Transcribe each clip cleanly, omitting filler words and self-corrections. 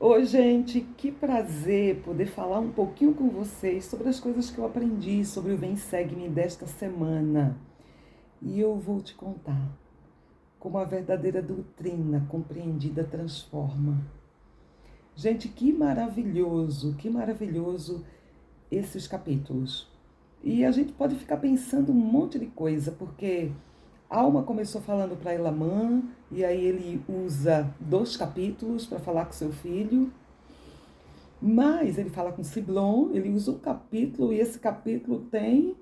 Oi, gente, que prazer poder falar um pouquinho com vocês sobre as coisas que eu aprendi sobre o Vem Segue-me desta semana. E eu vou te contar como a verdadeira doutrina compreendida transforma. Gente, que maravilhoso esses capítulos. E a gente pode ficar pensando um monte de coisa, porque Alma começou falando para Elamã, e aí ele usa 2 capítulos para falar com seu filho. Mas ele fala com Siblon, ele usa um capítulo e esse capítulo tem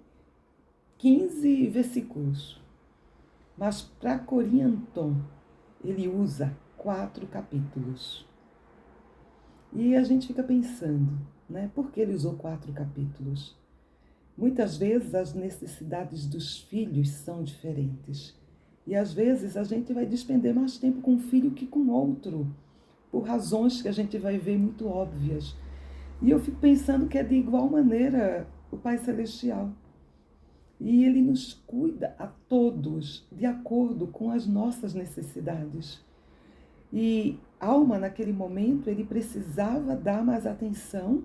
15 versículos. Mas para Corianton, ele usa 4 capítulos. E a gente fica pensando, né? Por que ele usou 4 capítulos? Muitas vezes as necessidades dos filhos são diferentes. E às vezes a gente vai despender mais tempo com um filho que com outro, por razões que a gente vai ver muito óbvias. E eu fico pensando que é de igual maneira o Pai Celestial. E Ele nos cuida a todos de acordo com as nossas necessidades. E Alma, naquele momento, ele precisava dar mais atenção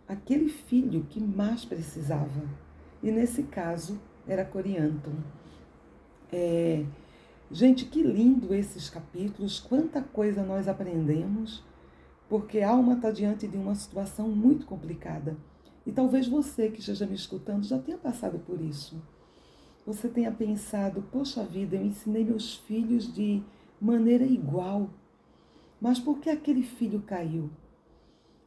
àquele filho que mais precisava. E nesse caso, era Corianton. Gente, que lindo esses capítulos, quanta coisa nós aprendemos, porque a alma está diante de uma situação muito complicada. E talvez você que esteja me escutando já tenha passado por isso. Você tenha pensado, poxa vida, eu ensinei meus filhos de maneira igual, mas por que aquele filho caiu?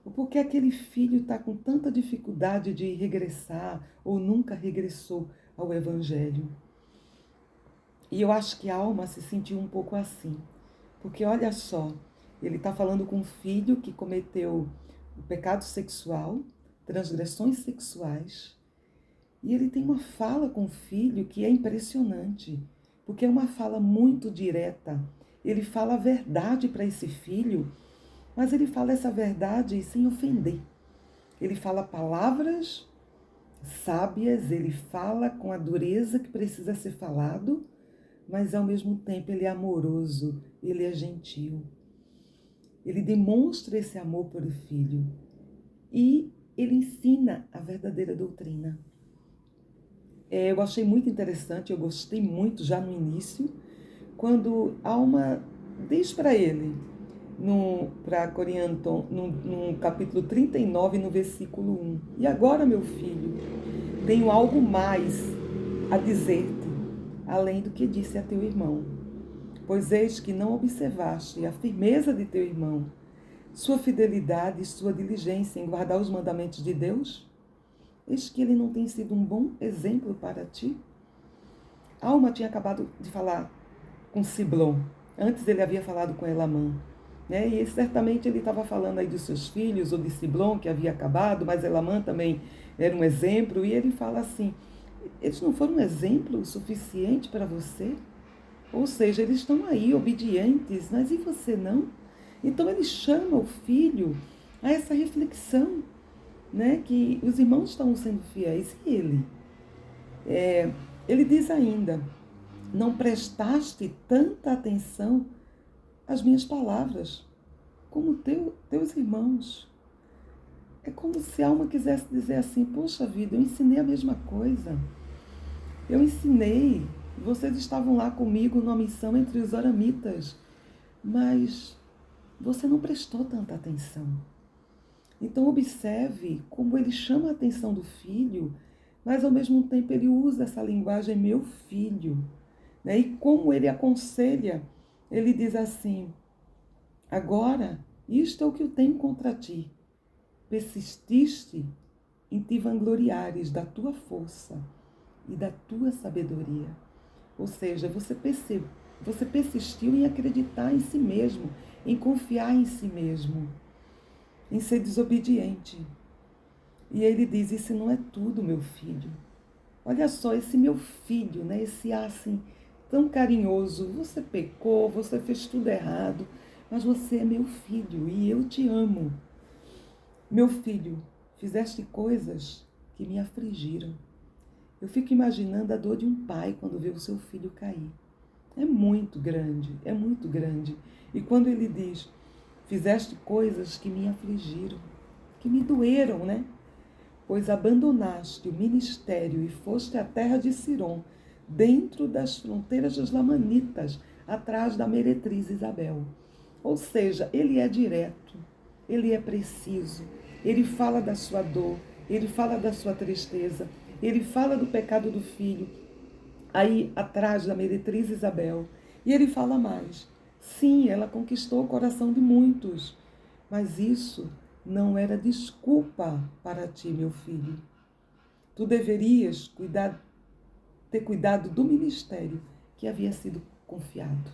Ou por que aquele filho está com tanta dificuldade de regressar ou nunca regressou ao Evangelho? E eu acho que a alma se sentiu um pouco assim. Porque olha só, ele está falando com um filho que cometeu o pecado sexual, transgressões sexuais, e ele tem uma fala com o filho que é impressionante, porque é uma fala muito direta. Ele fala a verdade para esse filho, mas ele fala essa verdade sem ofender. Ele fala palavras sábias, ele fala com a dureza que precisa ser falado, mas ao mesmo tempo ele é amoroso, ele é gentil. Ele demonstra esse amor pelo filho e ele ensina a verdadeira doutrina. Eu achei muito interessante, eu gostei muito já no início, quando Alma diz para ele, para Corianton, no capítulo 39, no versículo 1. E agora, meu filho, tenho algo mais a dizer-te, além do que disse a teu irmão. Pois eis que não observaste a firmeza de teu irmão, sua fidelidade e sua diligência em guardar os mandamentos de Deus? Eis que ele não tem sido um bom exemplo para ti? Alma tinha acabado de falar com Siblon. Antes ele havia falado com Elamã. Né? E certamente ele estava falando aí dos seus filhos ou de Siblon, que havia acabado, mas Elamã também era um exemplo. E ele fala assim, eles não foram um exemplo suficiente para você? Ou seja, eles estão aí obedientes, mas e você não? Então ele chama o filho a essa reflexão, né? Que os irmãos estão sendo fiéis e ele. Ele diz ainda, não prestaste tanta atenção às minhas palavras como teus irmãos. É como se a alma quisesse dizer assim, poxa vida, eu ensinei a mesma coisa. Eu ensinei, vocês estavam lá comigo numa missão entre os oramitas, mas você não prestou tanta atenção. Então observe como ele chama a atenção do filho, mas ao mesmo tempo ele usa essa linguagem meu filho. Né? E como ele aconselha, ele diz assim, agora isto é o que eu tenho contra ti. Persististe em te vangloriares da tua força e da tua sabedoria. Ou seja, você persistiu em acreditar em si mesmo, em confiar em si mesmo, em ser desobediente. E ele diz, isso não é tudo, meu filho. Olha só, esse meu filho, né? Esse assim, tão carinhoso. Você pecou, você fez tudo errado, mas você é meu filho e eu te amo. Meu filho, fizeste coisas que me afligiram. Eu fico imaginando a dor de um pai quando vê o seu filho cair. É muito grande, é muito grande. E quando ele diz, Fizeste coisas que me afligiram, que me doeram, né? Pois abandonaste o ministério e foste à terra de Sirom, dentro das fronteiras dos Lamanitas, atrás da meretriz Isabel. Ou seja, ele é direto, ele é preciso, ele fala da sua dor, ele fala da sua tristeza, ele fala do pecado do filho, aí atrás da meretriz Isabel. E ele fala mais. Sim, ela conquistou o coração de muitos, mas isso não era desculpa para ti, meu filho. Tu deverias ter cuidado do ministério que havia sido confiado.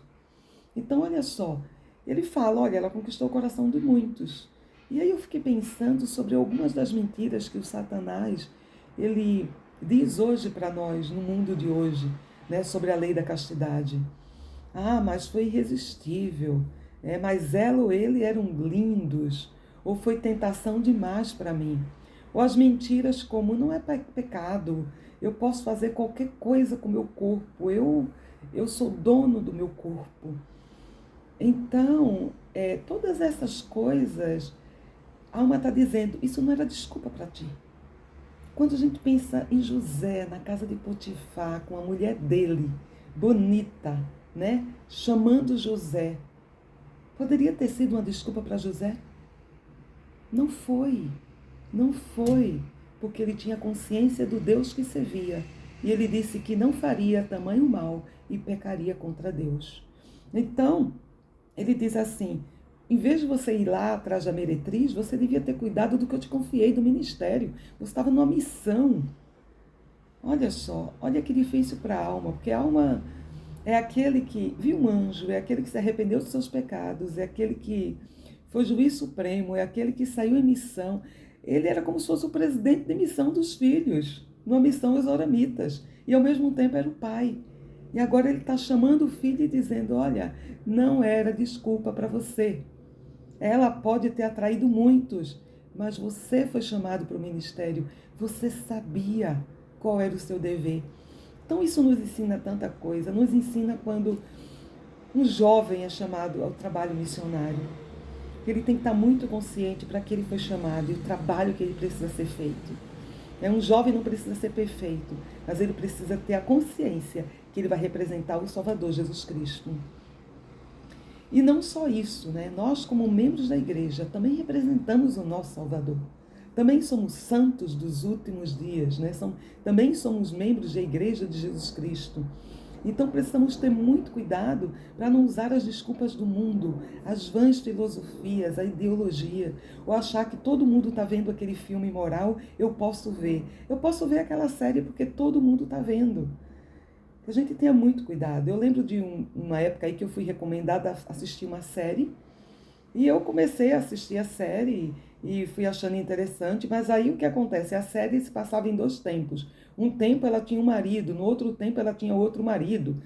Então, olha só, ele fala, olha, ela conquistou o coração de muitos. E aí eu fiquei pensando sobre algumas das mentiras que o Satanás, ele diz hoje para nós, no mundo de hoje, né, sobre a lei da castidade. Ah, mas foi irresistível. Mas ela ou ele eram lindos. Ou foi tentação demais para mim. Ou as mentiras como não é pecado. Eu posso fazer qualquer coisa com o meu corpo. Eu sou dono do meu corpo. Então, todas essas coisas, a alma está dizendo, isso não era desculpa para ti. Quando a gente pensa em José, na casa de Potifar, com a mulher dele, bonita, né? Chamando José. Poderia ter sido uma desculpa para José? Não foi. Não foi. Porque ele tinha consciência do Deus que servia. E ele disse que não faria tamanho mal e pecaria contra Deus. Então, ele diz assim, em vez de você ir lá atrás da meretriz, você devia ter cuidado do que eu te confiei, do ministério. Você estava numa missão. Olha só, olha que difícil para a alma, porque a alma é aquele que viu um anjo, é aquele que se arrependeu dos seus pecados, é aquele que foi juiz supremo, é aquele que saiu em missão. Ele era como se fosse o presidente de missão dos filhos, numa missão aos oramitas, e ao mesmo tempo era o pai. E agora ele está chamando o filho e dizendo, olha, não era desculpa para você. Ela pode ter atraído muitos, mas você foi chamado para o ministério, você sabia qual era o seu dever. Então isso nos ensina tanta coisa, nos ensina quando um jovem é chamado ao trabalho missionário. Ele tem que estar muito consciente para que ele foi chamado e o trabalho que ele precisa ser feito. Um jovem não precisa ser perfeito, mas ele precisa ter a consciência que ele vai representar o Salvador Jesus Cristo. E não só isso, né? Nós como membros da igreja também representamos o nosso Salvador. Também somos santos dos últimos dias, né? Também somos membros da igreja de Jesus Cristo. Então precisamos ter muito cuidado para não usar as desculpas do mundo, as vãs filosofias, a ideologia, ou achar que todo mundo está vendo aquele filme imoral, eu posso ver. Eu posso ver aquela série porque todo mundo está vendo. A gente tenha muito cuidado. Eu lembro de uma época aí que eu fui recomendada a assistir uma série, e eu comecei a assistir a série e fui achando interessante, mas aí o que acontece? A série se passava em 2 tempos. Um tempo ela tinha um marido, no outro tempo ela tinha outro marido.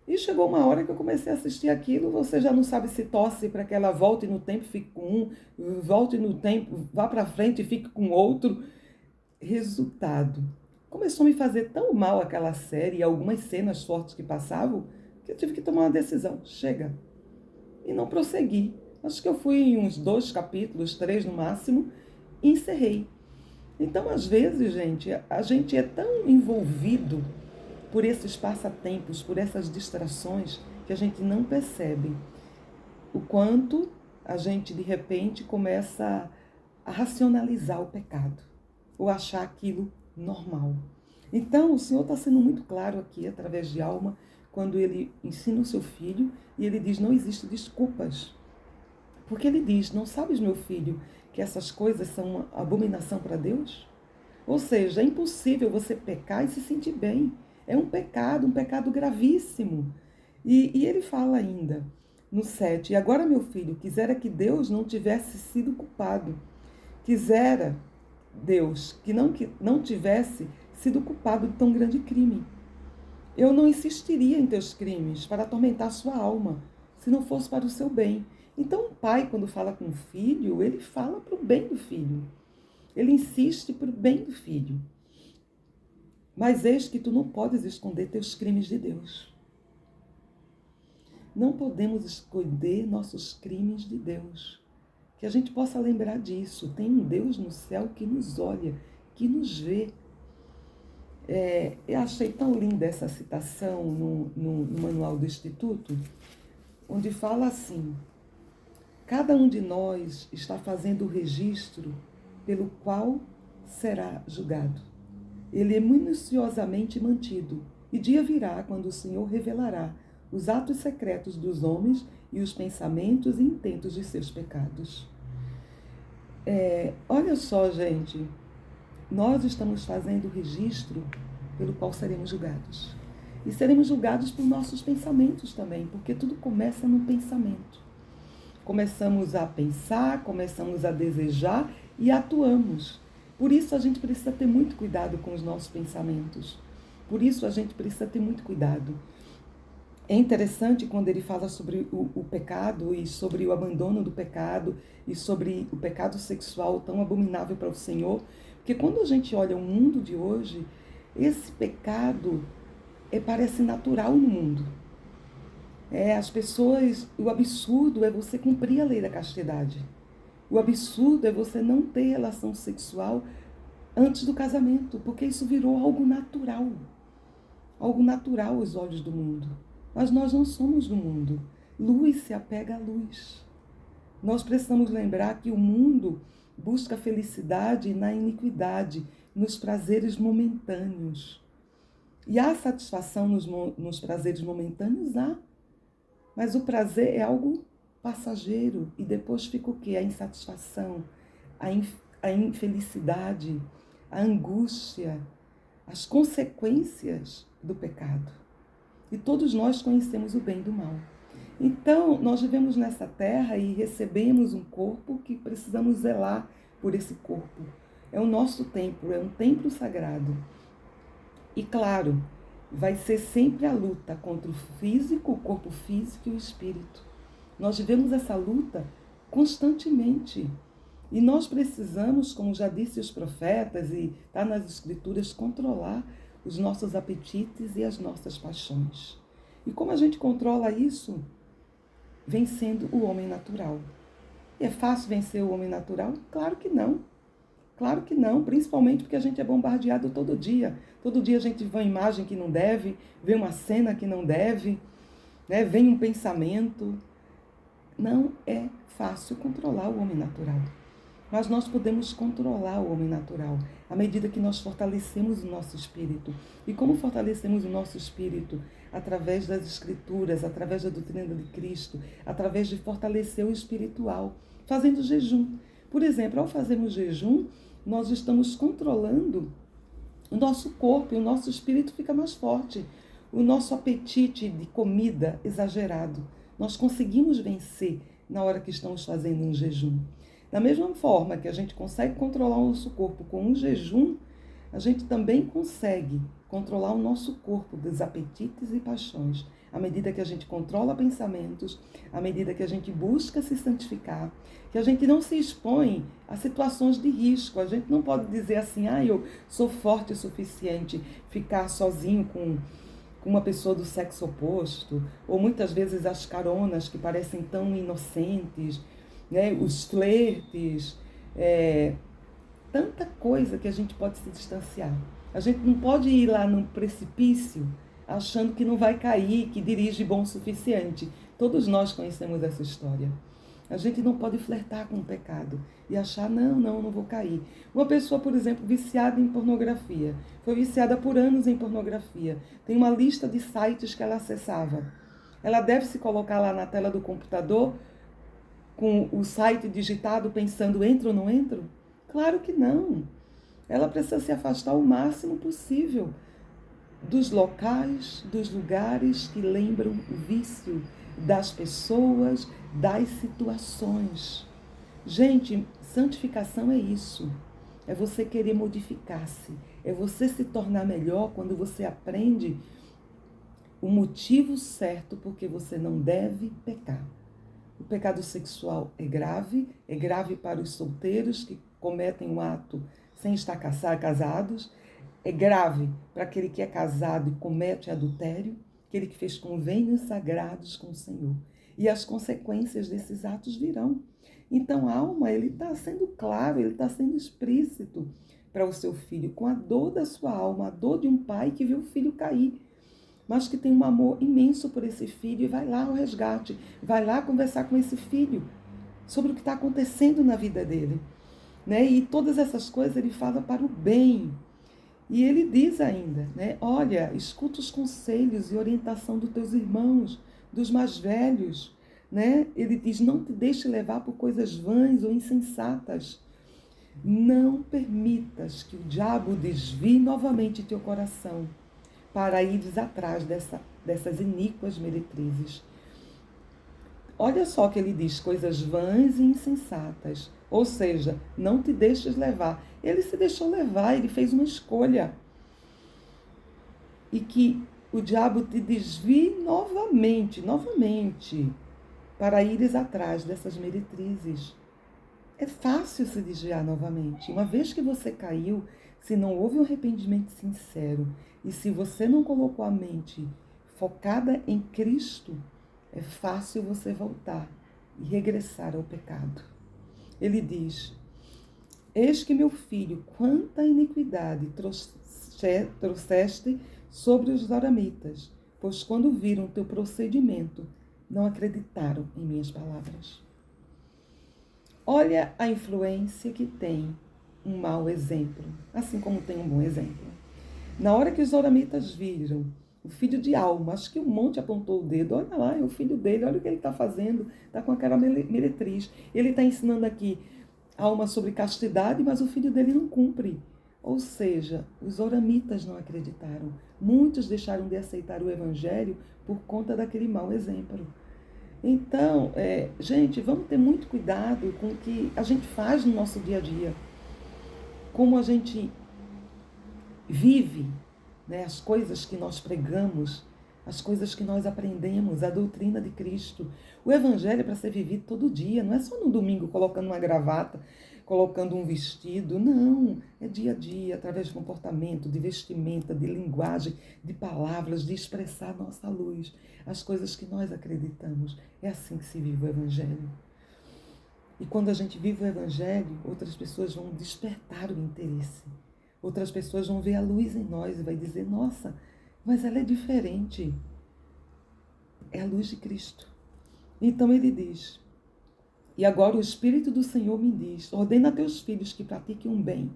E chegou uma hora que eu comecei a assistir aquilo, você já não sabe se torce para que ela volte no tempo e fique com um, volte no tempo, vá para frente e fique com outro. Resultado. Começou a me fazer tão mal aquela série e algumas cenas fortes que passavam, que eu tive que tomar uma decisão. Chega. E não prossegui. Acho que eu fui em uns 2 capítulos, 3 no máximo, e encerrei. Então, às vezes, gente, a gente é tão envolvido por esses passatempos, por essas distrações, que a gente não percebe o quanto a gente, de repente, começa a racionalizar o pecado, ou achar aquilo normal. Então, o Senhor está sendo muito claro aqui, através de Alma, quando Ele ensina o seu filho, e Ele diz, não existe desculpas. Porque Ele diz, não sabes, meu filho, que essas coisas são uma abominação para Deus? Ou seja, é impossível você pecar e se sentir bem. É um pecado gravíssimo. E ele fala ainda, no 7, e agora, meu filho, quisera que Deus não tivesse sido culpado. Quisera Deus que não tivesse sido culpado de tão grande crime. Eu não insistiria em teus crimes para atormentar sua alma, se não fosse para o seu bem. Então, o pai, quando fala com o filho, ele fala para o bem do filho. Ele insiste para o bem do filho. Mas eis que tu não podes esconder teus crimes de Deus. não podemos esconder nossos crimes de Deus. Que a gente possa lembrar disso. Tem um Deus no céu que nos olha, que nos vê. Eu achei tão linda essa citação no manual do Instituto, onde fala assim: cada um de nós está fazendo o registro pelo qual será julgado. Ele é minuciosamente mantido, e dia virá quando o Senhor revelará os atos secretos dos homens e os pensamentos e intentos de seus pecados. Olha só, gente, nós estamos fazendo o registro pelo qual seremos julgados. E seremos julgados por nossos pensamentos também, porque tudo começa no pensamento. Começamos a pensar, começamos a desejar e atuamos. Por isso a gente precisa ter muito cuidado com os nossos pensamentos. Por isso a gente precisa ter muito cuidado. É interessante quando ele fala sobre o pecado e sobre o abandono do pecado e sobre o pecado sexual tão abominável para o Senhor, porque quando a gente olha o mundo de hoje, esse pecado parece natural no mundo. As pessoas, o absurdo é você cumprir a lei da castidade. O absurdo é você não ter relação sexual antes do casamento, porque isso virou algo natural. Algo natural aos olhos do mundo. Mas nós não somos do mundo. Luz se apega à luz. Nós precisamos lembrar que o mundo busca felicidade na iniquidade, nos prazeres momentâneos. E há satisfação nos prazeres momentâneos? Há. Mas o prazer é algo passageiro. E depois fica o quê? A insatisfação, a infelicidade, a angústia, as consequências do pecado. E todos nós conhecemos o bem do mal. Então, nós vivemos nessa terra e recebemos um corpo que precisamos zelar por esse corpo. É o nosso templo, é um templo sagrado. E claro, vai ser sempre a luta contra o físico, o corpo físico e o espírito. Nós vivemos essa luta constantemente. E nós precisamos, como já disse os profetas e está nas escrituras, controlar os nossos apetites e as nossas paixões. E como a gente controla isso? Vencendo o homem natural. E é fácil vencer o homem natural? Claro que não. Claro que não, principalmente porque a gente é bombardeado todo dia. Todo dia a gente vê uma imagem que não deve, vê uma cena que não deve, né? Vem um pensamento. Não é fácil controlar o homem natural. Mas nós podemos controlar o homem natural à medida que nós fortalecemos o nosso espírito. E como fortalecemos o nosso espírito? Através das escrituras, através da doutrina de Cristo, através de fortalecer o espiritual, fazendo jejum. Por exemplo, ao fazermos jejum, nós estamos controlando o nosso corpo e o nosso espírito fica mais forte. O nosso apetite de comida exagerado. Nós conseguimos vencer na hora que estamos fazendo um jejum. Da mesma forma que a gente consegue controlar o nosso corpo com um jejum, a gente também consegue controlar o nosso corpo dos apetites e paixões, à medida que a gente controla pensamentos, à medida que a gente busca se santificar, que a gente não se expõe a situações de risco. A gente não pode dizer assim, eu sou forte o suficiente, ficar sozinho com uma pessoa do sexo oposto, ou muitas vezes as caronas que parecem tão inocentes, né? Os flertes, tanta coisa que a gente pode se distanciar. A gente não pode ir lá num precipício achando que não vai cair, que dirige bom o suficiente. Todos nós conhecemos essa história. A gente não pode flertar com o pecado e achar, não vou cair. Uma pessoa, por exemplo, viciada em pornografia, foi viciada por anos em pornografia, tem uma lista de sites que ela acessava. Ela deve se colocar lá na tela do computador com o site digitado pensando, entro ou não entro? Claro que não. Ela precisa se afastar o máximo possível dos locais, dos lugares que lembram o vício, das pessoas, das situações. Gente, santificação é isso. É você querer modificar-se. É você se tornar melhor quando você aprende o motivo certo porque você não deve pecar. O pecado sexual é grave para os solteiros que cometem o ato sem estar casados, é grave para aquele que é casado e comete adultério, aquele que fez convênios sagrados com o Senhor. E as consequências desses atos virão. Então, a alma, ele está sendo claro, ele está sendo explícito para o seu filho, com a dor da sua alma, a dor de um pai que viu o filho cair, mas que tem um amor imenso por esse filho e vai lá ao resgate, vai lá conversar com esse filho sobre o que está acontecendo na vida dele. Né? E todas essas coisas ele fala para o bem. E ele diz ainda, né? Olha, escuta os conselhos e orientação dos teus irmãos, dos mais velhos. Né? Ele diz, não te deixe levar por coisas vãs ou insensatas. Não permitas que o diabo desvie novamente teu coração para ires atrás dessas iníquas meretrizes. Olha só que ele diz, coisas vãs e insensatas. Ou seja, não te deixes levar. Ele se deixou levar, ele fez uma escolha. E que o diabo te desvie novamente, para ires atrás dessas meretrizes. É fácil se desviar novamente. Uma vez que você caiu, se não houve um arrependimento sincero e se você não colocou a mente focada em Cristo, é fácil você voltar e regressar ao pecado. Ele diz, eis que meu filho, quanta iniquidade trouxeste sobre os zoramitas, pois quando viram teu procedimento, não acreditaram em minhas palavras. Olha a influência que tem um mau exemplo, assim como tem um bom exemplo. Na hora que os zoramitas viram o filho de Alma, acho que o monte apontou o dedo, olha lá, é o filho dele, olha o que ele está fazendo, está com a cara meretriz. Ele está ensinando aqui Alma sobre castidade, mas o filho dele não cumpre. Ou seja, os zoramitas não acreditaram. Muitos deixaram de aceitar o evangelho por conta daquele mau exemplo. Então, gente, vamos ter muito cuidado com o que a gente faz no nosso dia a dia. Como a gente vive, né, as coisas que nós pregamos, as coisas que nós aprendemos, a doutrina de Cristo. O evangelho é para ser vivido todo dia, não é só no domingo colocando uma gravata, colocando um vestido, não. É dia a dia, através de comportamento, de vestimenta, de linguagem, de palavras, de expressar a nossa luz, as coisas que nós acreditamos. É assim que se vive o evangelho. E quando a gente vive o evangelho, outras pessoas vão despertar o interesse. Outras pessoas vão ver a luz em nós e vai dizer, nossa, mas ela é diferente. É a luz de Cristo. Então ele diz, e agora o Espírito do Senhor me diz, ordena a teus filhos que pratiquem um bem,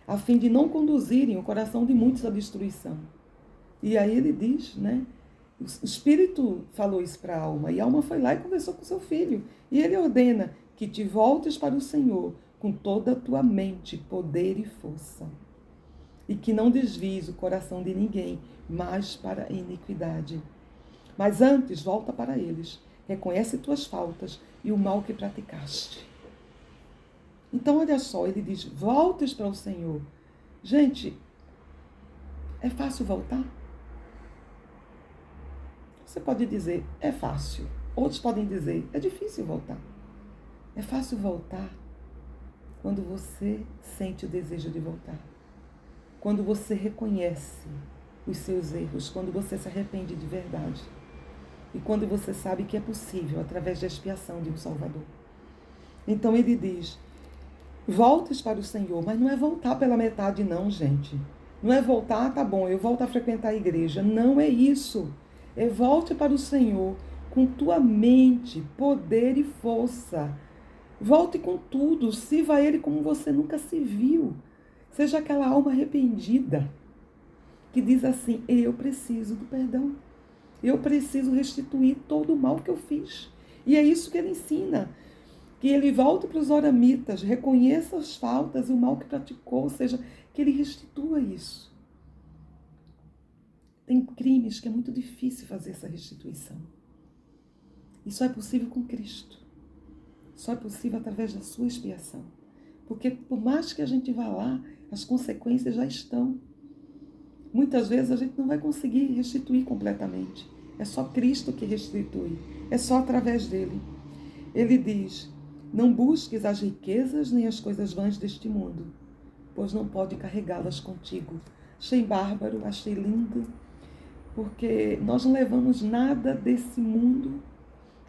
a fim de não conduzirem o coração de muitos à destruição. E aí ele diz, né? O Espírito falou isso para a Alma, e a Alma foi lá e conversou com seu filho. E ele ordena que te voltes para o Senhor com toda a tua mente, poder e força. E que não desvies o coração de ninguém, mas para a iniquidade. Mas antes, volta para eles. Reconhece tuas faltas e o mal que praticaste. Então, olha só, ele diz, voltes para o Senhor. Gente, é fácil voltar? Você pode dizer, é fácil. Outros podem dizer, é difícil voltar. É fácil voltar quando você sente o desejo de voltar. Quando você reconhece os seus erros, quando você se arrepende de verdade. E quando você sabe que é possível através da expiação de um Salvador. Então ele diz, voltes para o Senhor, mas não é voltar pela metade não, gente. Não é voltar, tá bom, eu volto a frequentar a igreja. Não é isso. É volte para o Senhor com tua mente, poder e força. Volte com tudo, sirva a Ele como você nunca se viu. Seja aquela alma arrependida que diz assim, eu preciso do perdão. Eu preciso restituir todo o mal que eu fiz. E é isso que ele ensina. Que ele volte para os zoramitas, reconheça as faltas e o mal que praticou, ou seja, que ele restitua isso. Tem crimes que é muito difícil fazer essa restituição. E só é possível com Cristo. Só é possível através da sua expiação. Porque por mais que a gente vá lá, as consequências já estão. Muitas vezes a gente não vai conseguir restituir completamente. É só Cristo que restitui. É só através dele. Ele diz, não busques as riquezas nem as coisas vãs deste mundo, pois não pode carregá-las contigo. Achei bárbaro, achei lindo. porque nós não levamos nada desse mundo,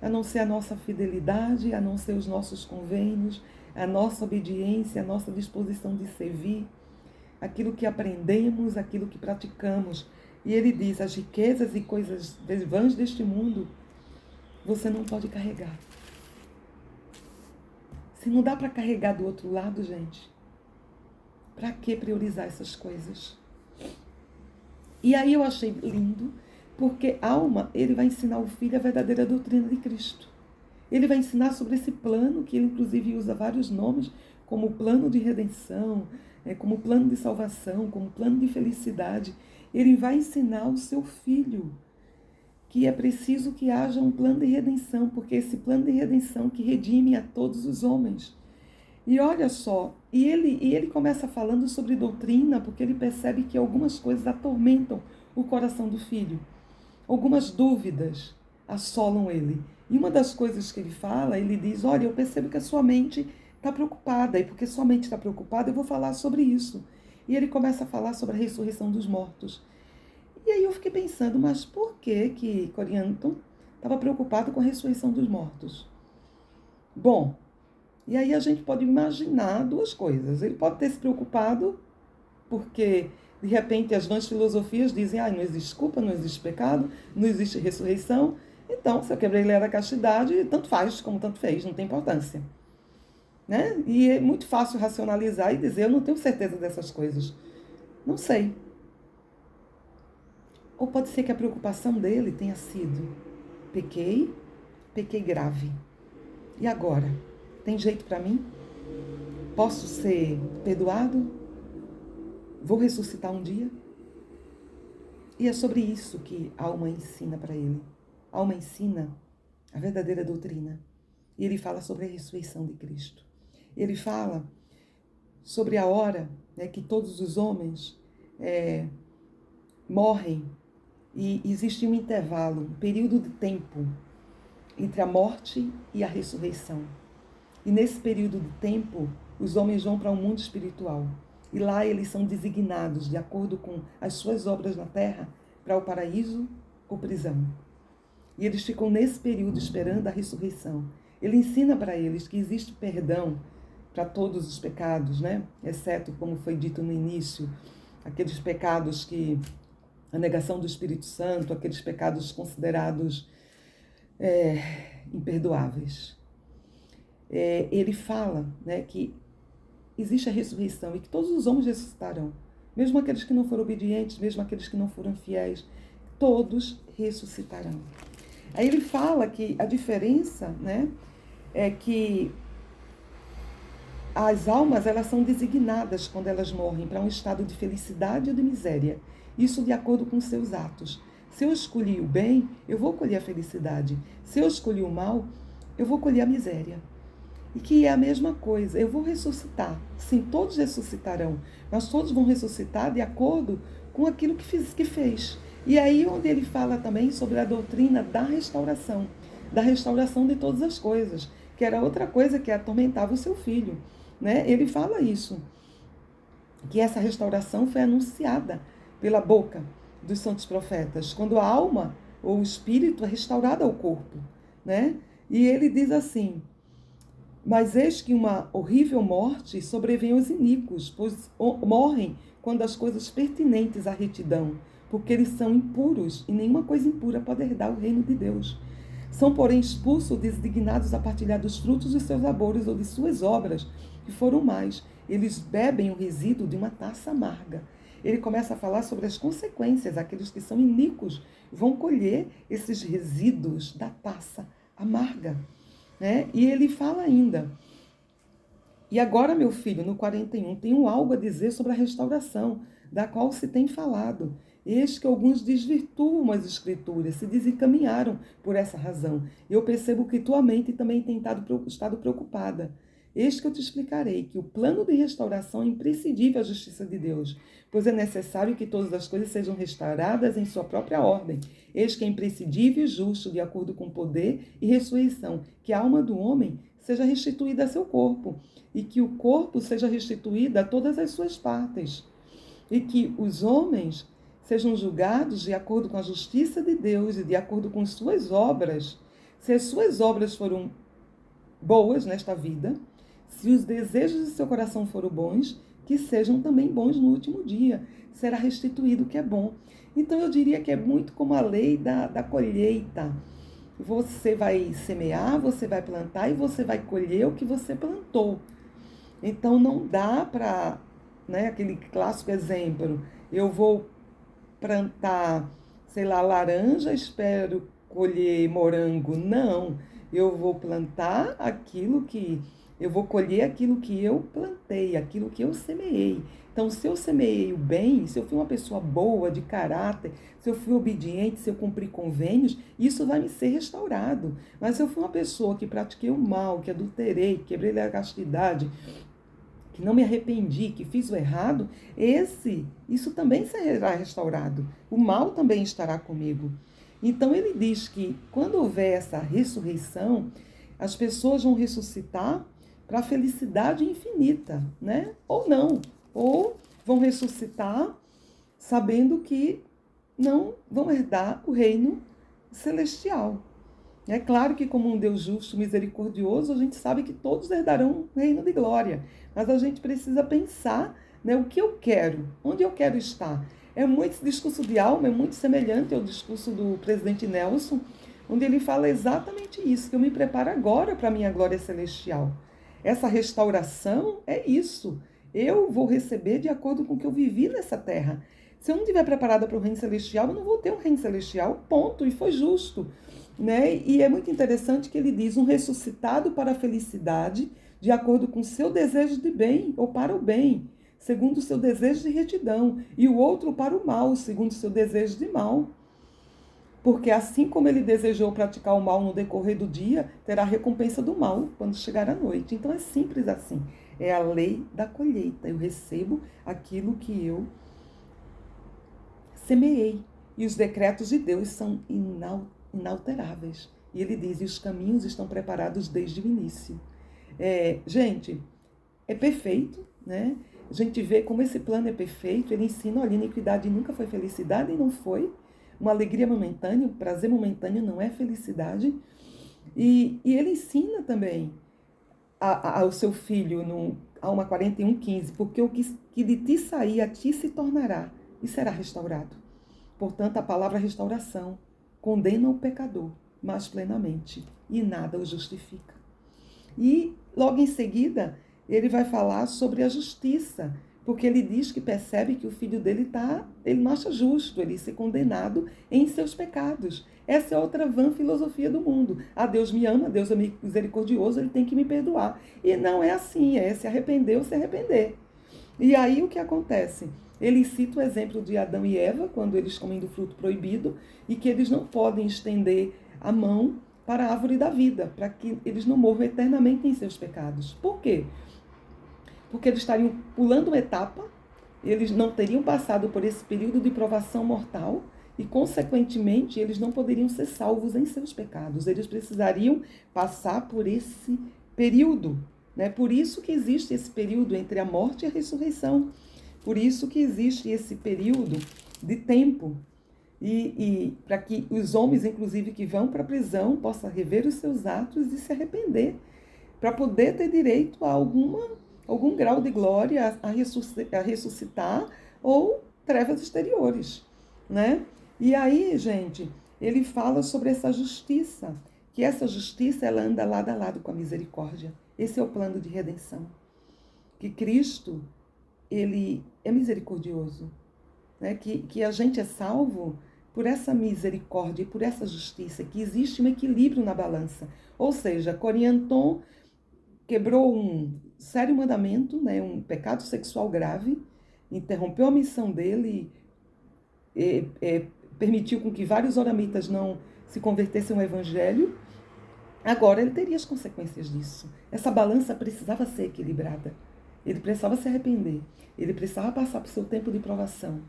a não ser a nossa fidelidade, a não ser os nossos convênios, a nossa obediência, a nossa disposição de servir, aquilo que aprendemos, aquilo que praticamos. E ele diz, as riquezas e coisas vãs deste mundo, você não pode carregar. Se não dá para carregar do outro lado, gente, para que priorizar essas coisas? E aí eu achei lindo, porque Alma, ele vai ensinar o filho a verdadeira doutrina de Cristo. Ele vai ensinar sobre esse plano, que ele inclusive usa vários nomes, como plano de redenção, como plano de salvação, como plano de felicidade. Ele vai ensinar o seu filho que é preciso que haja um plano de redenção, porque esse plano de redenção que redime a todos os homens. E olha só, e ele começa falando sobre doutrina, porque ele percebe que algumas coisas atormentam o coração do filho. Algumas dúvidas assolam ele. E uma das coisas que ele fala, ele diz, olha, eu percebo que a sua mente está preocupada, e porque sua mente está preocupada, eu vou falar sobre isso. E ele começa a falar sobre a ressurreição dos mortos. E aí eu fiquei pensando, mas por que Corianton estava preocupado com a ressurreição dos mortos? Bom, e aí a gente pode imaginar duas coisas. Ele pode ter se preocupado porque, de repente, as vãs filosofias dizem, não existe culpa, não existe pecado, não existe ressurreição. Então, se eu quebrei a lei da castidade, tanto faz como tanto fez, não tem importância. Né? E é muito fácil racionalizar e dizer, eu não tenho certeza dessas coisas. Não sei. Ou pode ser que a preocupação dele tenha sido, pequei grave. E agora? Tem jeito para mim? Posso ser perdoado? Vou ressuscitar um dia? E é sobre isso que a alma ensina para ele. A alma ensina a verdadeira doutrina. E ele fala sobre a ressurreição de Cristo. Ele fala sobre a hora, que todos os homens morrem. E existe um intervalo, um período de tempo entre a morte e a ressurreição. E nesse período de tempo, os homens vão para um mundo espiritual. E lá eles são designados, de acordo com as suas obras na terra, para o paraíso ou prisão. E eles ficam nesse período esperando a ressurreição. Ele ensina para eles que existe perdão para todos os pecados, né? Exceto, como foi dito no início, aqueles pecados que a negação do Espírito Santo, aqueles pecados considerados imperdoáveis. Ele fala, que existe a ressurreição e que todos os homens ressuscitarão, mesmo aqueles que não foram obedientes, mesmo aqueles que não foram fiéis, todos ressuscitarão. Aí ele fala que a diferença, é que as almas, elas são designadas quando elas morrem para um estado de felicidade ou de miséria. Isso de acordo com seus atos. Se eu escolhi o bem, eu vou colher a felicidade. Se eu escolhi o mal, eu vou colher a miséria. E que é a mesma coisa, eu vou ressuscitar. Sim, todos ressuscitarão, mas todos vão ressuscitar de acordo com aquilo que fez. E aí onde ele fala também sobre a doutrina da restauração de todas as coisas, que era outra coisa que atormentava o seu filho. Ele fala isso, que essa restauração foi anunciada pela boca dos santos profetas, quando a alma ou o espírito é restaurado ao corpo. E ele diz assim, mas eis que uma horrível morte sobrevém aos iníquos, pois morrem quando as coisas pertinentes à retidão, porque eles são impuros e nenhuma coisa impura pode herdar o reino de Deus. São, porém, expulsos ou designados a partilhar dos frutos dos seus labores ou de suas obras, que foram mais. Eles bebem o resíduo de uma taça amarga. Ele começa a falar sobre as consequências. Aqueles que são iníquos vão colher esses resíduos da taça amarga. E ele fala ainda, e agora, meu filho, no 41, tenho algo a dizer sobre a restauração, da qual se tem falado. Eis que alguns desvirtuam as escrituras, se desencaminharam por essa razão. Eu percebo que tua mente também tem estado preocupada. Eis que eu te explicarei que o plano de restauração é imprescindível à justiça de Deus, pois é necessário que todas as coisas sejam restauradas em sua própria ordem. Eis que é imprescindível e justo, de acordo com poder e ressurreição, que a alma do homem seja restituída a seu corpo, e que o corpo seja restituído a todas as suas partes, e que os homens sejam julgados de acordo com a justiça de Deus e de acordo com suas obras. Se as suas obras foram boas nesta vida, se os desejos de seu coração foram bons, que sejam também bons no último dia. Será restituído o que é bom. Então eu diria que é muito como a lei da colheita. Você vai semear, você vai plantar e você vai colher o que você plantou. Então não dá para, aquele clássico exemplo, eu vou plantar, sei lá, laranja, espero colher morango. Não, eu vou plantar eu vou colher aquilo que eu plantei, aquilo que eu semeei. Então, se eu semeei o bem, se eu fui uma pessoa boa, de caráter, se eu fui obediente, se eu cumpri convênios, isso vai me ser restaurado. Mas se eu fui uma pessoa que pratiquei o mal, que adulterei, que quebrei a castidade, que não me arrependi, que fiz o errado, isso também será restaurado. O mal também estará comigo. Então ele diz que quando houver essa ressurreição, as pessoas vão ressuscitar para a felicidade infinita, né? Ou não. Ou vão ressuscitar sabendo que não vão herdar o reino celestial. É claro que, como um Deus justo, misericordioso, a gente sabe que todos herdarão o reino de glória. Mas a gente precisa pensar, o que eu quero, onde eu quero estar. Esse discurso de alma é muito semelhante ao discurso do presidente Nelson, onde ele fala exatamente isso, que eu me preparo agora para a minha glória celestial. Essa restauração é isso. Eu vou receber de acordo com o que eu vivi nessa terra. Se eu não estiver preparada para o reino celestial, eu não vou ter um reino celestial, ponto, e foi justo. E é muito interessante que ele diz um ressuscitado para a felicidade, de acordo com o seu desejo de bem, ou para o bem, segundo o seu desejo de retidão, e o outro para o mal, segundo o seu desejo de mal. Porque assim como ele desejou praticar o mal no decorrer do dia, terá a recompensa do mal quando chegar a noite. Então é simples assim. É a lei da colheita. Eu recebo aquilo que eu semeei. E os decretos de Deus são inalteráveis. E ele diz, e os caminhos estão preparados desde o início. Gente, é perfeito, né? A gente vê como esse plano é perfeito. Ele ensina, olha, iniquidade nunca foi felicidade e não foi. Uma alegria momentânea, um prazer momentâneo não é felicidade. E ele ensina também ao seu filho, no Alma 41:15, porque o que de ti sair, a ti se tornará e será restaurado. Portanto, a palavra restauração condena o pecador, mas plenamente, e nada o justifica. E logo em seguida, ele vai falar sobre a justiça, porque ele diz que percebe que o filho dele ele não acha justo ele ser condenado em seus pecados. Essa é outra vã filosofia do mundo. Deus me ama, Deus é misericordioso, ele tem que me perdoar. E não é assim, é se arrepender ou se arrepender. E aí o que acontece? Ele cita o exemplo de Adão e Eva, quando eles comem do fruto proibido, e que eles não podem estender a mão para a árvore da vida, para que eles não morram eternamente em seus pecados. Por quê? Porque eles estariam pulando uma etapa, eles não teriam passado por esse período de provação mortal e, consequentemente, eles não poderiam ser salvos em seus pecados. Eles precisariam passar por esse período. Por isso que existe esse período entre a morte e a ressurreição. Por isso que existe esse período de tempo. E para que os homens, inclusive, que vão para a prisão, possam rever os seus atos e se arrepender, para poder ter direito a algum grau de glória, a ressuscitar, ou trevas exteriores, E aí, gente, ele fala sobre essa justiça, que essa justiça ela anda lado a lado com a misericórdia. Esse é o plano de redenção. Que Cristo, ele é misericordioso, que a gente é salvo por essa misericórdia e por essa justiça, que existe um equilíbrio na balança. Ou seja, Corianton quebrou um sério mandamento, um pecado sexual grave, interrompeu a missão dele, permitiu com que vários oramitas não se convertessem ao evangelho. Agora ele teria as consequências disso. Essa balança precisava ser equilibrada. Ele precisava se arrepender. Ele precisava passar por seu tempo de provação.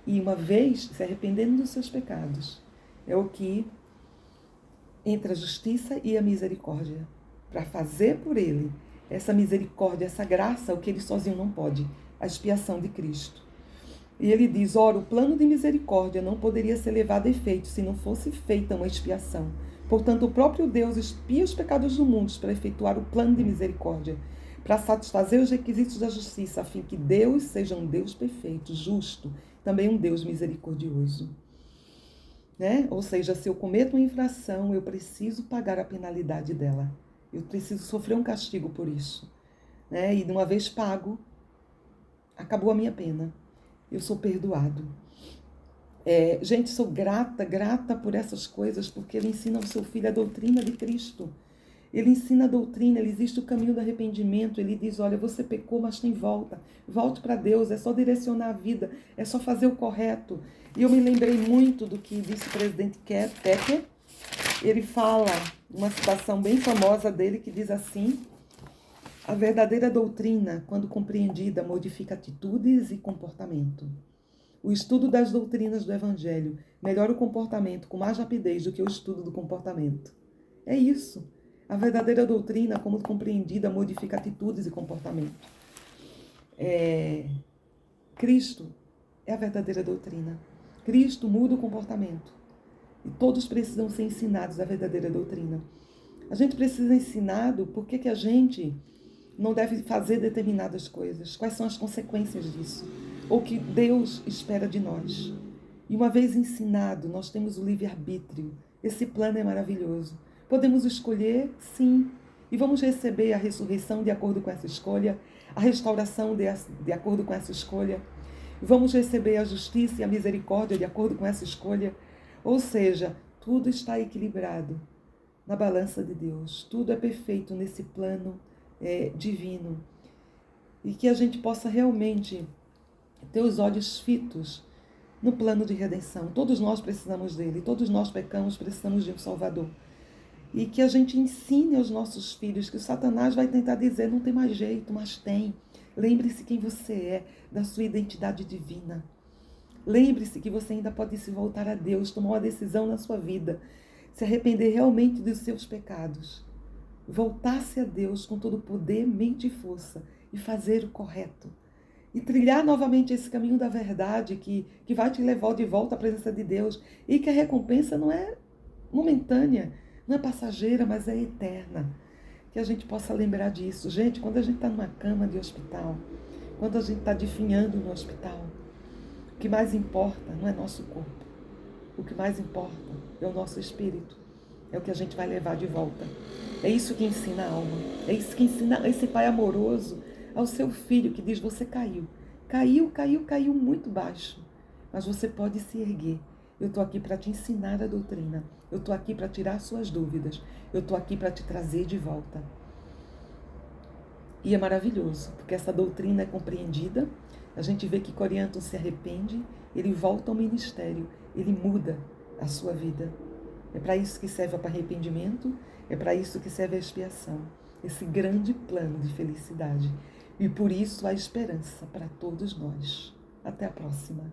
E uma vez se arrependendo dos seus pecados, é o que entre a justiça e a misericórdia, para fazer por ele essa misericórdia, essa graça, o que ele sozinho não pode, a expiação de Cristo. E ele diz, ora, o plano de misericórdia não poderia ser levado a efeito se não fosse feita uma expiação. Portanto, o próprio Deus expia os pecados do mundo para efetuar o plano de misericórdia, para satisfazer os requisitos da justiça, a fim que Deus seja um Deus perfeito, justo, também um Deus misericordioso. Né? Ou seja, se eu cometo uma infração, eu preciso pagar a penalidade dela. Eu preciso sofrer um castigo por isso. Né? E de uma vez pago, acabou a minha pena. Eu sou perdoado. Gente, sou grata por essas coisas, porque ele ensina ao seu filho a doutrina de Cristo. Ele ensina a doutrina, ele existe o caminho do arrependimento, ele diz, olha, você pecou, mas tem volta. Volte para Deus, é só direcionar a vida, é só fazer o correto. E eu me lembrei muito do que disse o presidente Tecker. Ele fala, uma citação bem famosa dele, que diz assim, a verdadeira doutrina, quando compreendida, modifica atitudes e comportamento. O estudo das doutrinas do Evangelho melhora o comportamento com mais rapidez do que o estudo do comportamento. É isso. A verdadeira doutrina, como compreendida, modifica atitudes e comportamento. Cristo é a verdadeira doutrina. Cristo muda o comportamento. E todos precisam ser ensinados a verdadeira doutrina. A gente precisa ser ensinado por que a gente não deve fazer determinadas coisas. Quais são as consequências disso? Ou o que Deus espera de nós. E uma vez ensinado, nós temos o livre-arbítrio. Esse plano é maravilhoso. Podemos escolher, sim, e vamos receber a ressurreição de acordo com essa escolha, a restauração de acordo com essa escolha. Vamos receber a justiça e a misericórdia de acordo com essa escolha. Ou seja, tudo está equilibrado na balança de Deus. Tudo é perfeito nesse plano divino. E que a gente possa realmente ter os olhos fitos no plano de redenção. Todos nós precisamos dele, todos nós pecamos, precisamos de um Salvador. E que a gente ensine aos nossos filhos que o Satanás vai tentar dizer, não tem mais jeito, mas tem. Lembre-se quem você é, da sua identidade divina. Lembre-se que você ainda pode se voltar a Deus, tomar uma decisão na sua vida, se arrepender realmente dos seus pecados. Voltar-se a Deus com todo o poder, mente e força e fazer o correto. E trilhar novamente esse caminho da verdade que vai te levar de volta à presença de Deus e que a recompensa não é momentânea, não é passageira, mas é eterna. Que a gente possa lembrar disso. Gente, quando a gente está numa cama de hospital, quando a gente está definhando no hospital, o que mais importa não é nosso corpo. O que mais importa é o nosso espírito. É o que a gente vai levar de volta. É isso que ensina a alma. É isso que ensina esse pai amoroso ao seu filho que diz, você caiu. Caiu muito baixo. Mas você pode se erguer. Eu estou aqui para te ensinar a doutrina. Eu estou aqui para tirar suas dúvidas. Eu estou aqui para te trazer de volta. E é maravilhoso, porque essa doutrina é compreendida. A gente vê que Corianton se arrepende, ele volta ao ministério, ele muda a sua vida. É para isso que serve o arrependimento, é para isso que serve a expiação. Esse grande plano de felicidade. E por isso há esperança para todos nós. Até a próxima.